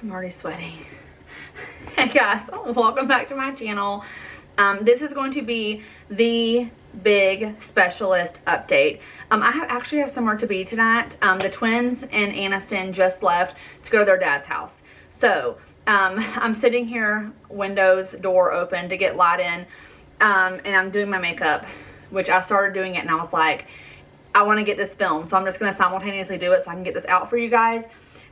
I'm already sweating. Hey guys, welcome back to my channel. This is going to be the big specialist update. I actually have somewhere to be tonight. The twins in Anniston just left to go to their dad's house. So I'm sitting here, windows, door open to get light in, and I'm doing my makeup, which I started doing it and I was like, I want to get this filmed. So I'm just going to simultaneously do it so I can get this out for you guys.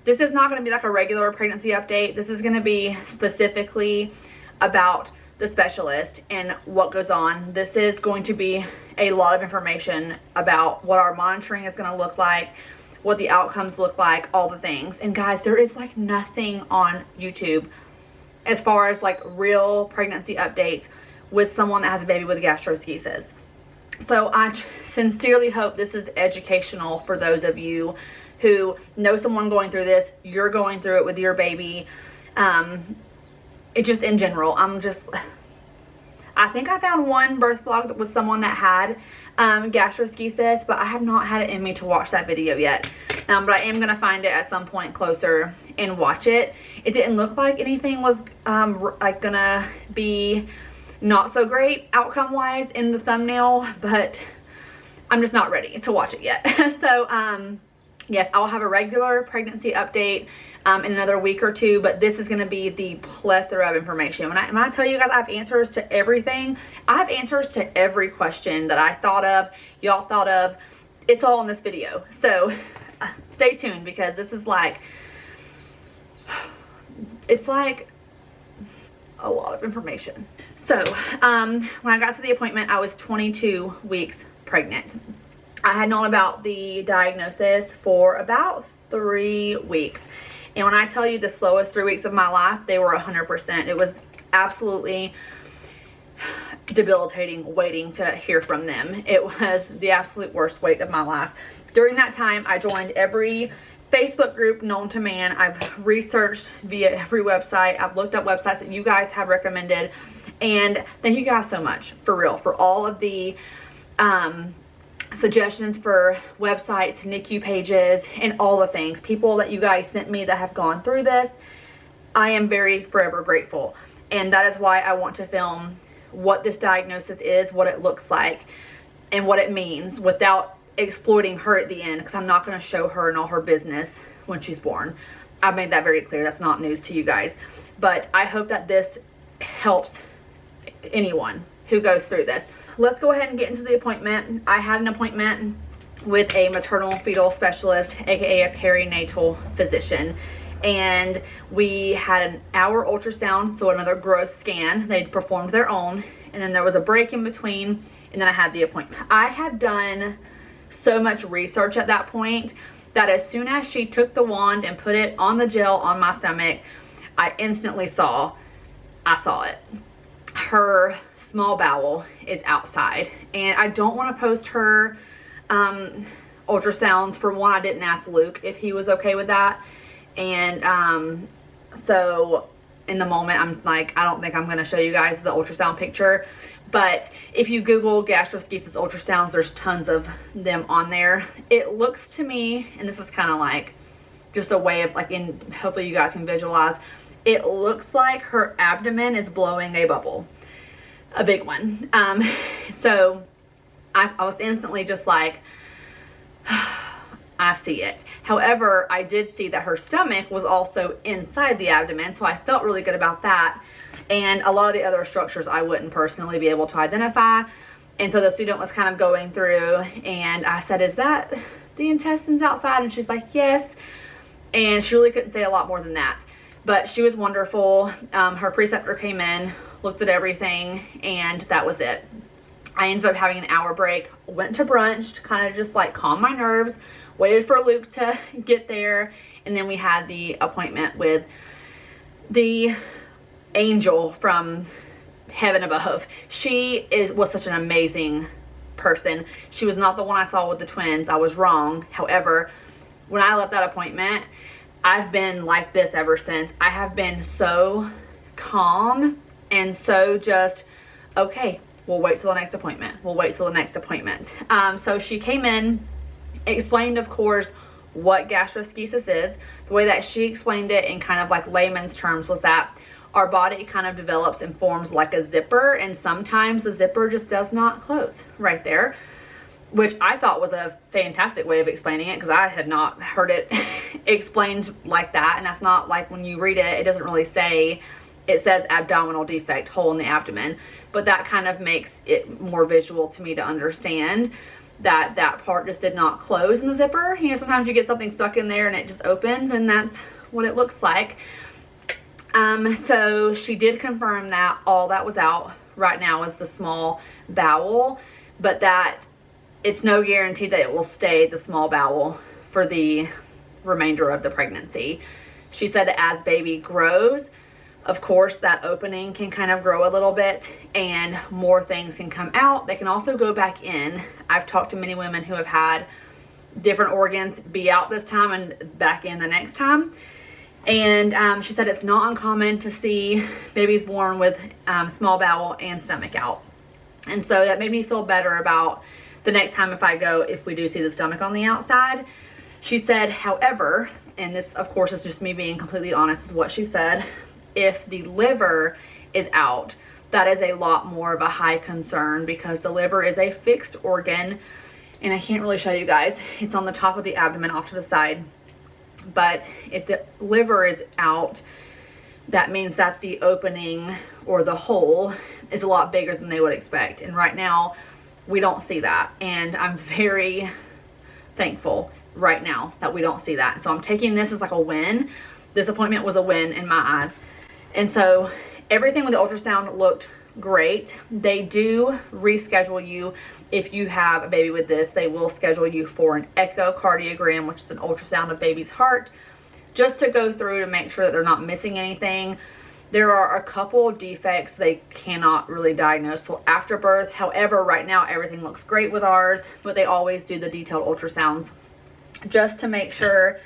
This is not going to be like a regular pregnancy update. This is going to be specifically about the specialist and what goes on. This is going to be a lot of information about what our monitoring is going to look like, what the outcomes look like, all the things. And guys, there is like nothing on YouTube as far as like real pregnancy updates with someone that has a baby with gastroschisis. So I sincerely hope this is educational for those of you who know someone going through this, you're going through it with your baby. It just in general, I think I found one birth vlog that was someone that had gastroschisis, but I have not had it in me to watch that video yet. But I am gonna find it at some point closer and watch it. It didn't look like anything was like gonna be not so great outcome wise in the thumbnail, but I'm just not ready to watch it yet. So yes, I'll have a regular pregnancy update in another week or two, but this is going to be the plethora of information. When I tell you guys I have answers to everything, I have answers to every question that I thought of, y'all thought of. It's all in this video. So stay tuned, because this is like, it's like a lot of information. So when I got to the appointment, I was 22 weeks pregnant. I had known about the diagnosis for about 3 weeks. And when I tell you the slowest 3 weeks of my life, they were 100%. It was absolutely debilitating waiting to hear from them. It was the absolute worst wait of my life. During that time, I joined every Facebook group known to man. I've researched via every website. I've looked up websites that you guys have recommended. And thank you guys so much, for real, for all of the suggestions for websites, NICU pages, and all the things. People that you guys sent me that have gone through this, I am very forever grateful. And that is why I want to film what this diagnosis is, what it looks like, and what it means without exploiting her at the end, because I'm not going to show her and all her business when she's born. I've made that very clear. That's not news to you guys. But I hope that this helps anyone who goes through this. Let's go ahead and get into the appointment. I had an appointment with a maternal fetal specialist, aka a perinatal physician, and we had an hour ultrasound, so another growth scan. They performed their own, and then there was a break in between, and then I had the appointment. I had done so much research at that point that as soon as she took the wand and put it on the gel on my stomach, I instantly saw it. Her small bowel is outside, and I don't want to post her ultrasounds. For one, I didn't ask Luke if he was okay with that, and so in the moment I'm like, I don't think I'm going to show you guys the ultrasound picture. But if you Google gastroschisis ultrasounds, there's tons of them on there. It looks to me, and this is kind of like just a way of like, hopefully you guys can visualize, it looks like her abdomen is blowing a bubble. A big one. So I was instantly just like, I see it. However, I did see that her stomach was also inside the abdomen, so I felt really good about that. And a lot of the other structures I wouldn't personally be able to identify. And so the student was kind of going through, and I said, is that the intestines outside? And she's like, yes. And she really couldn't say a lot more than that. But she was wonderful. Her preceptor came in, looked at everything, and that was it. I ended up having an hour break, went to brunch to kind of just like calm my nerves, waited for Luke to get there, and then we had the appointment with the angel from heaven above. She was such an amazing person. She was not the one I saw with the twins. I was wrong. However, when I left that appointment, I've been like this ever since. I have been so calm and so just, okay, we'll wait till the next appointment. We'll wait till the next appointment. So she came in, explained, of course, what gastroschisis is. The way that she explained it in kind of like layman's terms was that our body kind of develops and forms like a zipper, and sometimes the zipper just does not close right there, which I thought was a fantastic way of explaining it because I had not heard it explained like that. And that's not like when you read it, it doesn't really say, it says abdominal defect, hole in the abdomen, but that kind of makes it more visual to me to understand that that part just did not close in the zipper. You know, sometimes you get something stuck in there and it just opens, and that's what it looks like. So she did confirm that all that was out right now is the small bowel, but that it's no guarantee that it will stay the small bowel for the remainder of the pregnancy. She said that as baby grows, of course, that opening can kind of grow a little bit and more things can come out. They can also go back in. I've talked to many women who have had different organs be out this time and back in the next time. And she said it's not uncommon to see babies born with small bowel and stomach out. And so that made me feel better about the next time if I go, if we do see the stomach on the outside. She said, however, and this of course is just me being completely honest with what she said, if the liver is out, that is a lot more of a high concern because the liver is a fixed organ, and I can't really show you guys. It's on the top of the abdomen off to the side. But if the liver is out, that means that the opening or the hole is a lot bigger than they would expect. And right now, we don't see that. And I'm very thankful right now that we don't see that. So I'm taking this as like a win. This appointment was a win in my eyes. And so everything with the ultrasound looked great. They do reschedule you if you have a baby with this. They will schedule you for an echocardiogram, which is an ultrasound of baby's heart, just to go through to make sure that they're not missing anything. There are a couple defects they cannot really diagnose till after birth. However, right now everything looks great with ours, but they always do the detailed ultrasounds just to make sure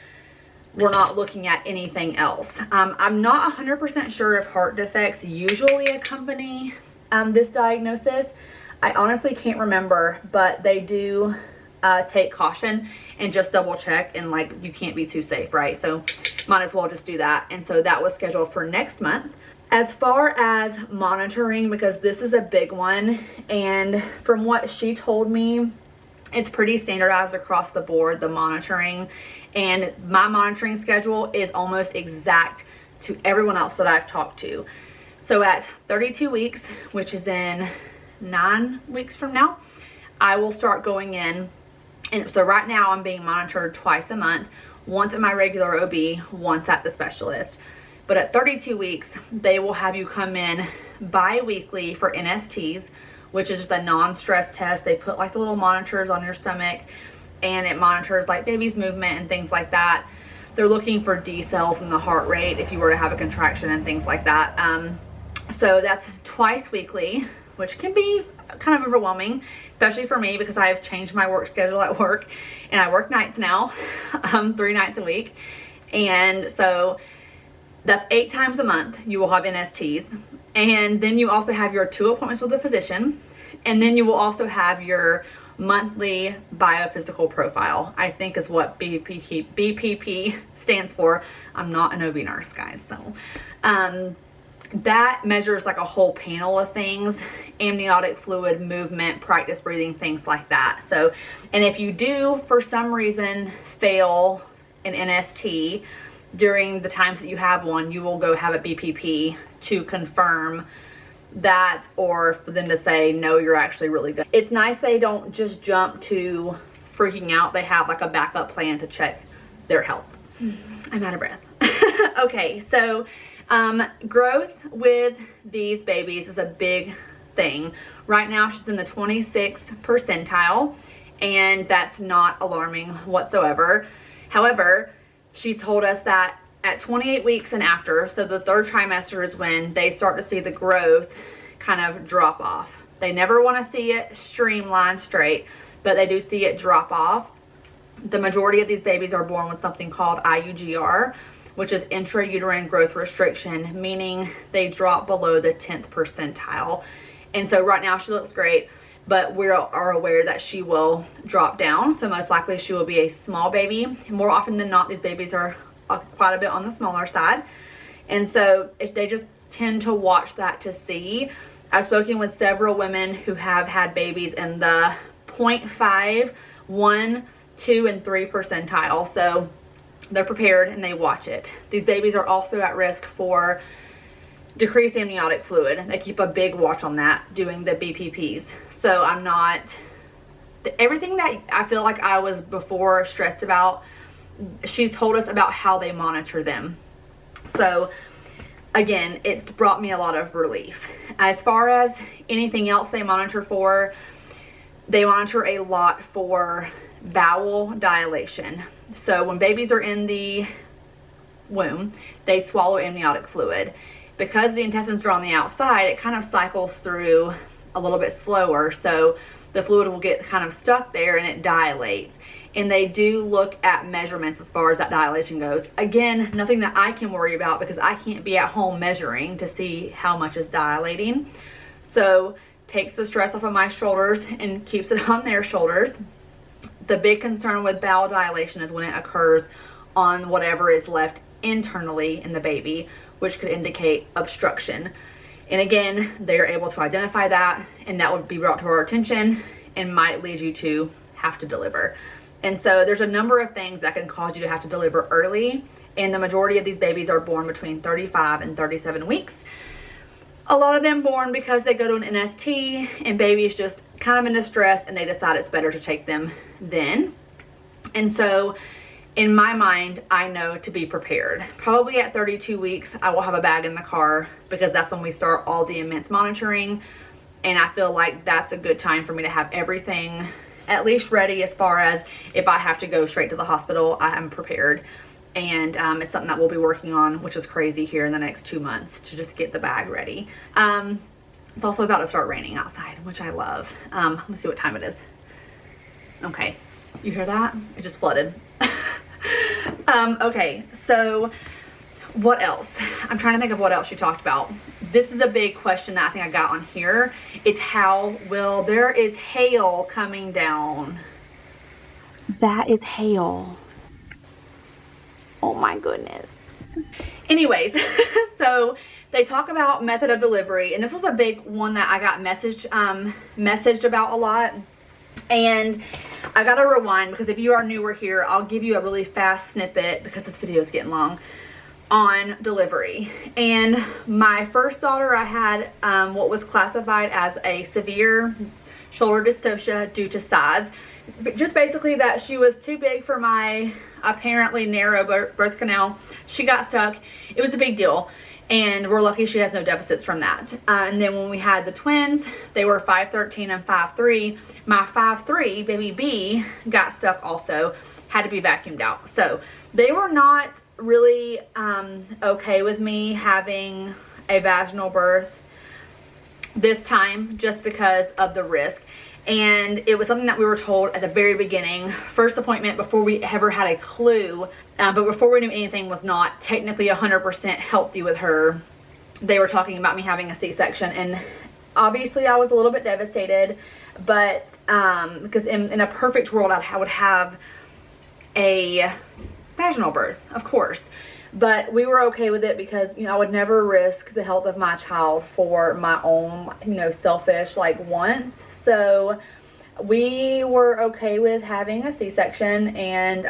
we're not looking at anything else. I'm not 100% sure if heart defects usually accompany this diagnosis. I honestly can't remember, but they do take caution and just double check, and like you can't be too safe, right? So might as well just do that. And so that was scheduled for next month. As far as monitoring, because this is a big one, and from what she told me, it's pretty standardized across the board, the monitoring, and my monitoring schedule is almost exact to everyone else that I've talked to. So at 32 weeks, which is in 9 weeks from now, I will start going in. And so right now I'm being monitored twice a month, once at my regular OB, once at the specialist. But at 32 weeks, they will have you come in bi-weekly for NSTs, which is just a non-stress test. They put like the little monitors on your stomach, and it monitors like baby's movement and things like that. They're looking for D cells in the heart rate if you were to have a contraction and things like that. So that's twice weekly, which can be kind of overwhelming, especially for me because I have changed my work schedule at work, and I work nights now, 3 nights a week. And so that's 8 times a month you will have NSTs. And then you also have your 2 appointments with a physician. And then you will also have your monthly biophysical profile, I think is what BPP stands for. I'm not an OB nurse, guys. So that measures like a whole panel of things, amniotic fluid, movement, practice breathing, things like that. So, and if you do for some reason fail an NST during the times that you have one, you will go have a BPP to confirm that, or for them to say, no, you're actually really good. It's nice they don't just jump to freaking out. They have like a backup plan to check their health. I'm out of breath. Okay, so growth with these babies is a big thing. Right now she's in the 26th percentile, and that's not alarming whatsoever. However, she's told us that at 28 weeks and after, so the 3rd trimester is when they start to see the growth kind of drop off. They never want to see it streamlined straight, but they do see it drop off. The majority of these babies are born with something called IUGR, which is intrauterine growth restriction, meaning they drop below the 10th percentile. And so right now she looks great, but we are aware that she will drop down. So most likely she will be a small baby. More often than not, these babies are quite a bit on the smaller side. And so if they just tend to watch that to see. I've spoken with several women who have had babies in the 0.5, 1, 2, and 3 percentile. So they're prepared and they watch it. These babies are also at risk for decreased amniotic fluid. They keep a big watch on that doing the BPPs. So I'm not, everything that I feel like I was before stressed about, she's told us about how they monitor them. So again, it's brought me a lot of relief. As far as anything else they monitor for, they monitor a lot for bowel dilation. So when babies are in the womb, they swallow amniotic fluid. Because the intestines are on the outside, it kind of cycles through a little bit slower. So the fluid will get kind of stuck there and it dilates. And they do look at measurements as far as that dilation goes. Again, nothing that I can worry about because I can't be at home measuring to see how much is dilating. So takes the stress off of my shoulders and keeps it on their shoulders. The big concern with bowel dilation is when it occurs on whatever is left internally in the baby, which could indicate obstruction. And again, they're able to identify that, and that would be brought to our attention and might lead you to have to deliver. And so there's a number of things that can cause you to have to deliver early, and the majority of these babies are born between 35 and 37 weeks. A lot of them born because they go to an NST and baby is just kind of in distress and they decide it's better to take them then. And so in my mind, I know to be prepared. Probably at 32 weeks, I will have a bag in the car because that's when we start all the immense monitoring. And I feel like that's a good time for me to have everything at least ready as far as if I have to go straight to the hospital, I am prepared. And it's something that we'll be working on, which is crazy here in the next 2 months to just get the bag ready. It's also about to start raining outside, which I love. Let me see what time it is. Okay, you hear that? It just flooded. Okay, so what else? I'm trying to think of what else you talked about. This is a big question that I think I got on here. It's how will there is hail coming down. That is hail. Oh my goodness. Anyways, so they talk about method of delivery, and this was a big one that I got messaged about a lot. And I gotta rewind because if you are newer here, I'll give you a really fast snippet because this video is getting long on delivery. And my first daughter, I had what was classified as a severe shoulder dystocia due to size. Just basically that she was too big for my apparently narrow birth canal. She got stuck. It was a big deal. And we're lucky she has no deficits from that. And then when we had the twins, they were 5'13" and 5'3". My 5'3", baby B, got stuck also, had to be vacuumed out. So they were not really okay with me having a vaginal birth this time just because of the risk. And it was something that we were told at the very beginning, first appointment, before we ever had a clue, but before we knew anything was not technically 100% healthy with her. They were talking about me having a C-section, and obviously I was a little bit devastated, but because in a perfect world I would have a vaginal birth, of course. But we were okay with it because, you know, I would never risk the health of my child for my own, you know, selfish wants. So we were okay with having a C-section, and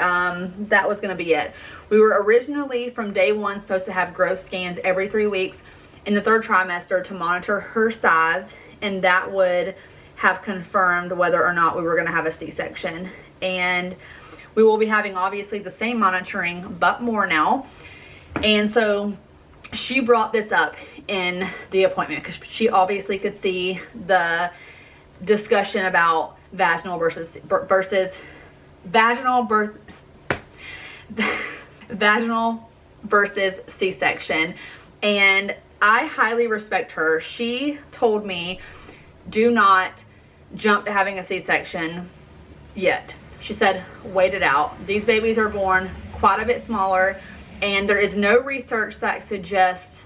that was going to be it. We were originally from day one supposed to have growth scans every 3 weeks in the 3rd trimester to monitor her size, and that would have confirmed whether or not we were going to have a C-section. And we will be having obviously the same monitoring but more now. And so she brought this up in the appointment because she obviously could see the discussion about vaginal versus vaginal versus C-section. And I highly respect her. She told me, do not jump to having a C-section yet. She said, wait it out. These babies are born quite a bit smaller, and there is no research that suggests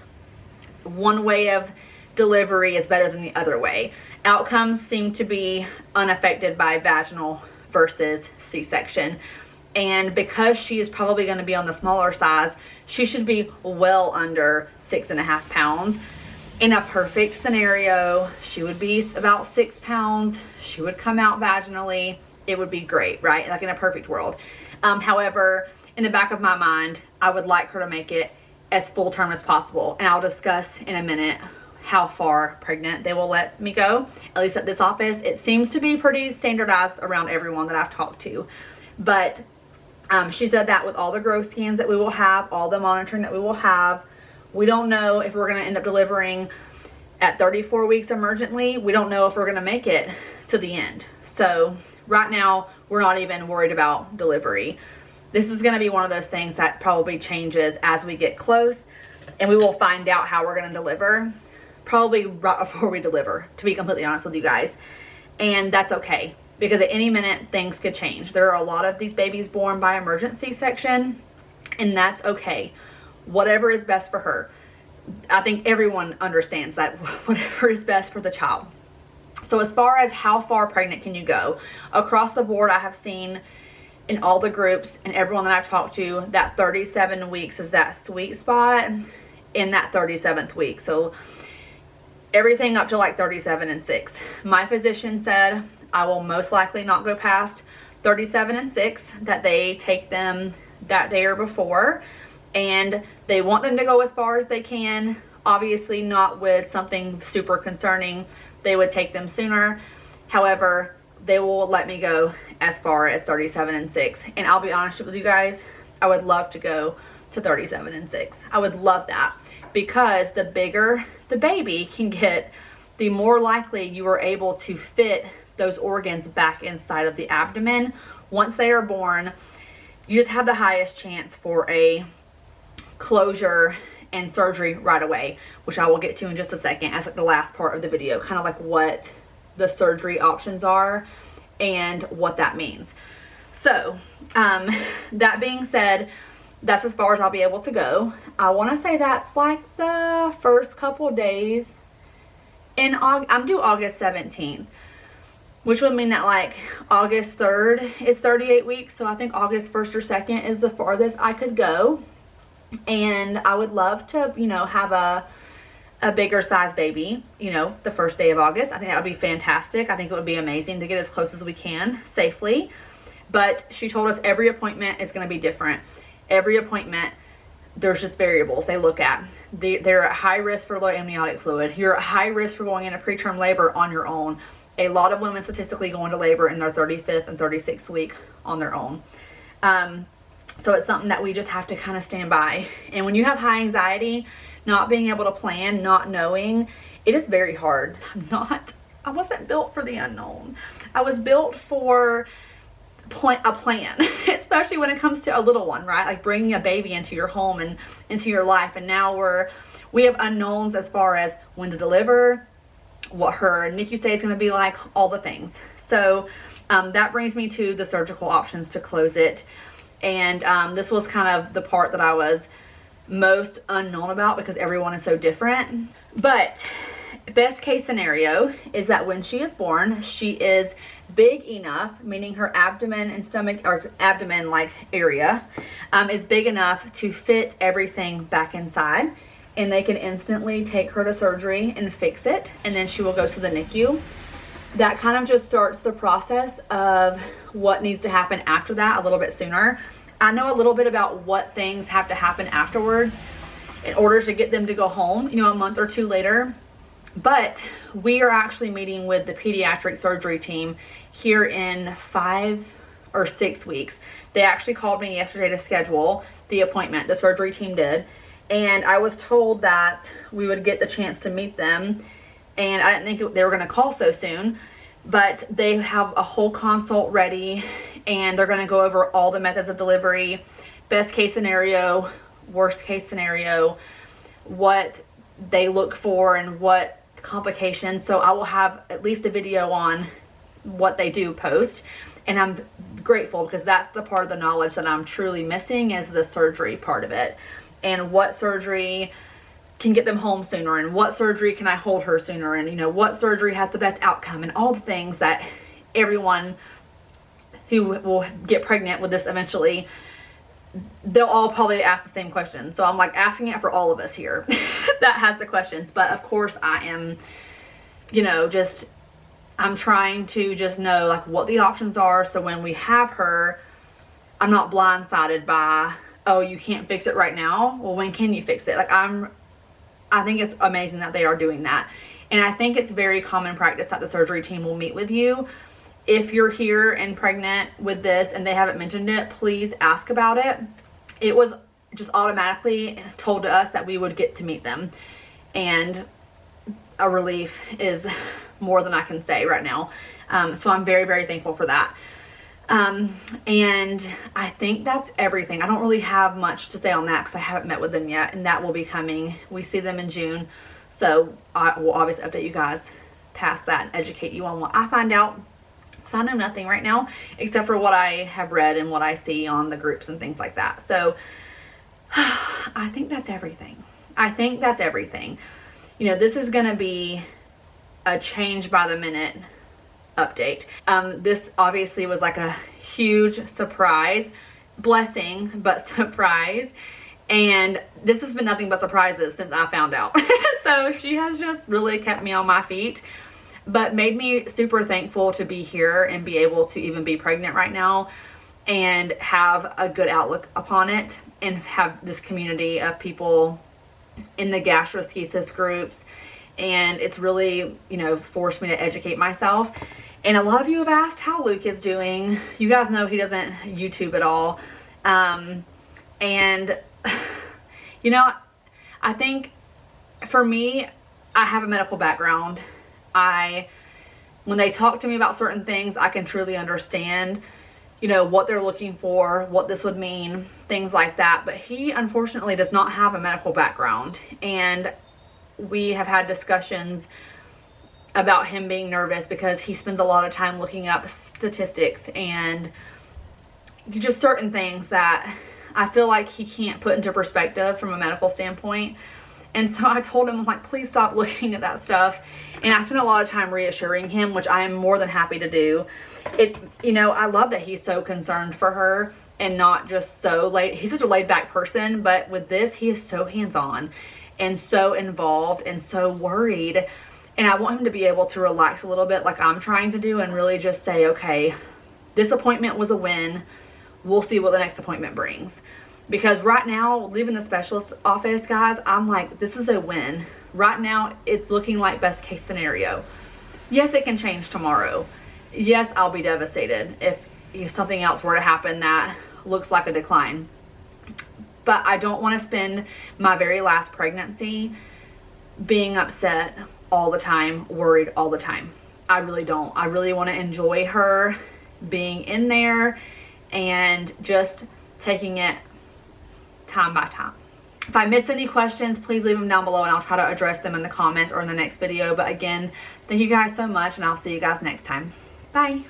one way of delivery is better than the other way. Outcomes seem to be unaffected by vaginal versus C-section. And because she is probably going to be on the smaller size, she should be well under 6.5 pounds. In a perfect scenario, she would be about 6 pounds. She would come out vaginally. It would be great, right? Like in a perfect world. However, in the back of my mind, I would like her to make it as full term as possible. And I'll discuss in a minute how far pregnant they will let me go. At least at this office, it seems to be pretty standardized around everyone that I've talked to. But she said that with all the growth scans that we will have, all the monitoring that we will have, we don't know if we're going to end up delivering at 34 weeks emergently. We don't know if we're going to make it to the end. So right now, we're not even worried about delivery. This is going to be one of those things that probably changes as we get close, and we will find out how we're going to deliver probably right before we deliver, to be completely honest with you guys. And that's okay, because at any minute things could change. There are a lot of these babies born by emergency section, and that's okay. Whatever is best for her. I think everyone understands that whatever is best for the child. So as far as how far pregnant can you go, across the board, I have seen in all the groups and everyone that I've talked to that 37 weeks is that sweet spot in that 37th week. So everything up to like 37 and 6. My physician said I will most likely not go past 37 and 6, that they take them that day or before, and they want them to go as far as they can. Obviously not with something super concerning. They would take them sooner. However, they will let me go as far as 37 and 6. And I'll be honest with you guys, I would love to go to 37 and 6. I would love that, because the bigger the baby can get, the more likely you are able to fit those organs back inside of the abdomen. Once they are born, you just have the highest chance for a closure and surgery right away, which I will get to in just a second as like the last part of the video, kind of like what the surgery options are and what that means. So that being said, that's as far as I'll be able to go. I want to say that's like the first couple days in August. I'm due August 17th, which would mean that like August 3rd is 38 weeks. So I think August 1st or 2nd is the farthest I could go. And I would love to, you know, have a bigger size baby, you know, the first day of August. I think that would be fantastic. I think it would be amazing to get as close as we can safely. But she told us every appointment is going to be different. Every appointment, there's just variables they look at. They're at high risk for low amniotic fluid. You're at high risk for going into preterm labor on your own. A lot of women statistically go into labor in their 35th and 36th week on their own. So it's something that we just have to kind of stand by. And when you have high anxiety, not being able to plan, not knowing, it is very hard. I wasn't built for the unknown. I was built for a plan, especially when it comes to a little one, right? Like bringing a baby into your home and into your life. And now we have unknowns as far as when to deliver, what her NICU stay is going to be like, all the things. So that brings me to the surgical options to close it. And this was kind of the part that I was most unknown about, because everyone is so different. But best case scenario is that when she is born, she is big enough, meaning her abdomen and stomach, or abdomen like area is big enough to fit everything back inside, and they can instantly take her to surgery and fix it, and then she will go to the NICU. That kind of just starts the process of what needs to happen after that a little bit sooner. I know a little bit about what things have to happen afterwards in order to get them to go home, you know, a month or two later. But we are actually meeting with the pediatric surgery team here in 5 or 6 weeks. They actually called me yesterday to schedule the appointment. The surgery team did. And I was told that we would get the chance to meet them. And I didn't think they were going to call so soon. But they have a whole consult ready. And they're going to go over all the methods of delivery. Best case scenario, worst case scenario, what they look for and what complications. So I will have at least a video on what they do post, and I'm grateful, because that's the part of the knowledge that I'm truly missing, is the surgery part of it, and what surgery can get them home sooner, and what surgery can I hold her sooner, and you know, what surgery has the best outcome, and all the things that everyone who will get pregnant with this eventually, they'll all probably ask the same question. So I'm like asking it for all of us here that has the questions. But of course I am, you know, just, I'm trying to just know like what the options are, so when we have her, I'm not blindsided by, oh, you can't fix it right now. Well, when can you fix it? Like I think it's amazing that they are doing that. And I think it's very common practice that the surgery team will meet with you. If you're here and pregnant with this and they haven't mentioned it, please ask about it. It was just automatically told to us that we would get to meet them. And a relief is more than I can say right now. So I'm very, very thankful for that. And I think that's everything. I don't really have much to say on that because I haven't met with them yet, and that will be coming. We see them in June, so I will obviously update you guys past that and educate you on what I find out. So I know nothing right now except for what I have read and what I see on the groups and things like that. So I think that's everything. I think that's everything. You know, this is going to be a change by the minute update. This obviously was like a huge surprise, blessing, but surprise. And this has been nothing but surprises since I found out. So she has just really kept me on my feet, but made me super thankful to be here and be able to even be pregnant right now and have a good outlook upon it, and have this community of people in the gastroschisis groups. And it's really, you know, forced me to educate myself. And a lot of you have asked how Luke is doing. You guys know he doesn't YouTube at all. And, you know, I think for me, I have a medical background. When they talk to me about certain things, I can truly understand, you know, what they're looking for, what this would mean, things like that. But he unfortunately does not have a medical background. And we have had discussions about him being nervous because he spends a lot of time looking up statistics and just certain things that I feel like he can't put into perspective from a medical standpoint. And so I told him, I'm like, please stop looking at that stuff. And I spent a lot of time reassuring him, which I am more than happy to do. You know, I love that he's so concerned for her and not just so late. He's such a laid back person, but with this, he is so hands-on and so involved and so worried. And I want him to be able to relax a little bit like I'm trying to do, and really just say, okay, this appointment was a win. We'll see what the next appointment brings. Because right now, leaving the specialist office, guys, I'm like, this is a win. Right now, it's looking like best case scenario. Yes, it can change tomorrow. Yes, I'll be devastated if something else were to happen that looks like a decline. But I don't want to spend my very last pregnancy being upset all the time, worried all the time. I really don't. I really want to enjoy her being in there and just taking it time by time. If I miss any questions, please leave them down below and I'll try to address them in the comments or in the next video. But again, thank you guys so much, and I'll see you guys next time. Bye.